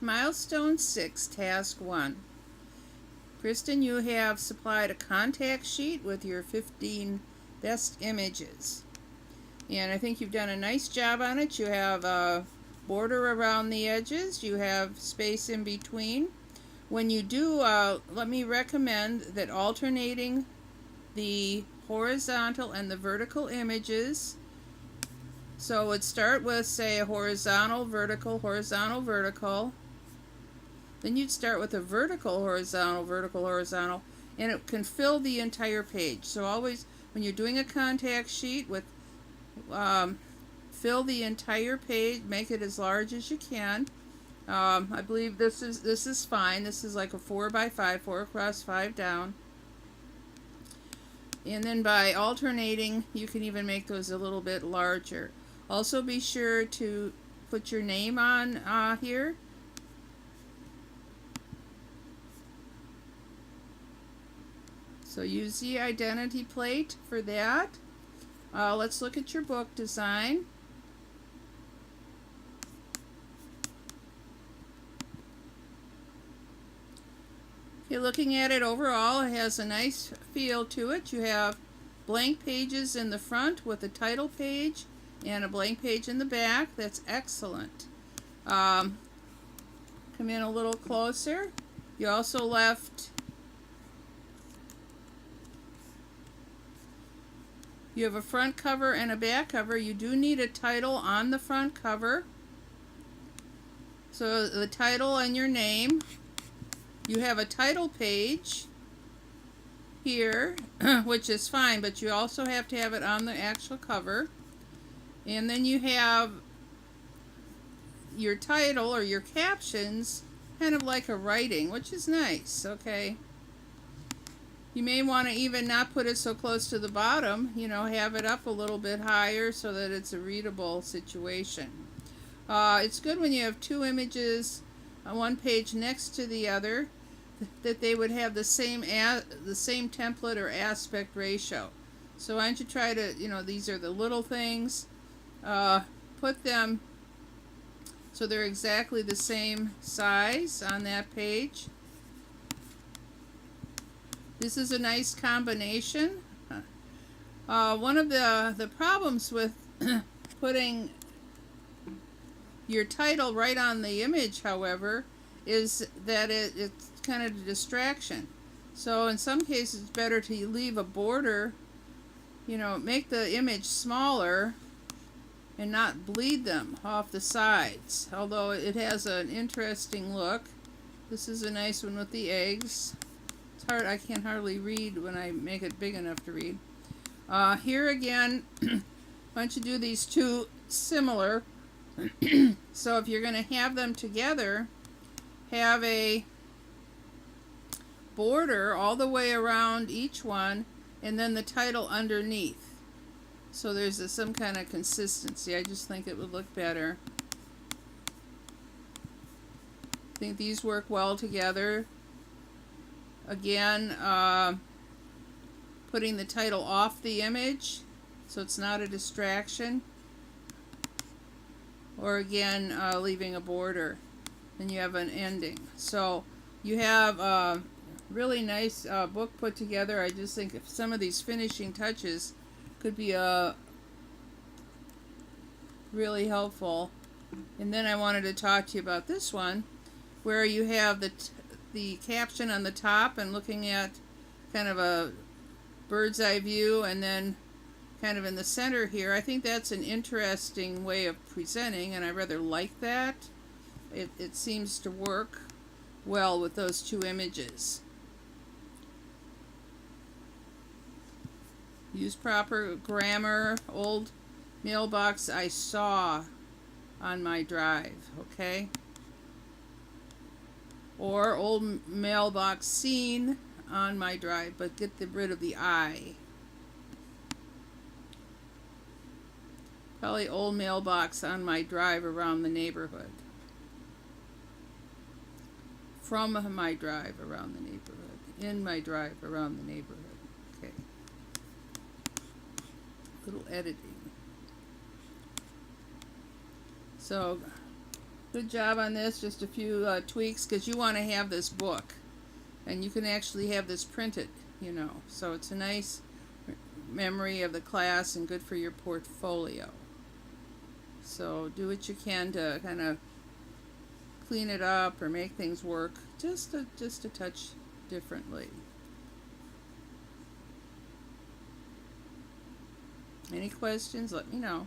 Milestone 6, Task 1. Kristen, you have supplied a contact sheet with your 15 best images. And I think you've done a nice job on it. You have a border around the edges. You have space in between. When you do, let me recommend that alternating the horizontal and the vertical images. So it would start with, say, a horizontal, vertical, horizontal, vertical. Then you'd start with a vertical, horizontal, vertical, horizontal, and it can fill the entire page. So always, when you're doing a contact sheet, with fill the entire page, make it as large as you can. I believe this is fine. This is like a 4 by 5, 4 across, 5 down. And then by alternating, you can even make those a little bit larger. Also be sure to put your name on here. So use the identity plate for that. Let's look at your book design. Okay, looking at it overall, it has a nice feel to it. You have blank pages in the front with a title page and a blank page in the back. That's excellent. Come in a little closer. You also left You have a front cover and a back cover. You do need a title on the front cover. So the title and your name. You have a title page here, which is fine, but you also have to have it on the actual cover. And then you have your title or your captions kind of like a writing, which is nice, okay? You may want to even not put it so close to the bottom, have it up a little bit higher so that it's a readable situation. It's good when you have two images on one page next to the other, that they would have the same template or aspect ratio. So why don't you try to, these are the little things, put them so they're exactly the same size on that page. This is a nice combination. One of the problems with putting your title right on the image, however, is that it's kind of a distraction. So in some cases, it's better to leave a border, make the image smaller and not bleed them off the sides. Although it has an interesting look. This is a nice one with the eggs. It's hard, I can hardly read when I make it big enough to read. Here again, why don't you do these two similar. So if you're going to have them together, have a border all the way around each one, and then the title underneath. So there's some kind of consistency. I just think it would look better. I think these work well together. Again, putting the title off the image so it's not a distraction. Or again, leaving a border. Then you have an ending. So you have a really nice book put together. I just think if some of these finishing touches could be really helpful. And then I wanted to talk to you about this one, where you have the caption on the top and looking at kind of a bird's eye view, and then kind of in the center here. I think that's an interesting way of presenting, and I rather like that. It seems to work well with those two images. Use proper grammar. Old mailbox I saw on my drive, okay? Or old mailbox seen on my drive, but get rid of the I. Probably old mailbox on my drive around the neighborhood. From my drive around the neighborhood. In my drive around the neighborhood. Okay. Little editing. So Good job on this. Just a few tweaks because you want to have this book, and you can actually have this printed, you know. So it's a nice memory of the class and good for your portfolio. So do what you can to kind of clean it up or make things work just a touch differently. Any questions? Let me know.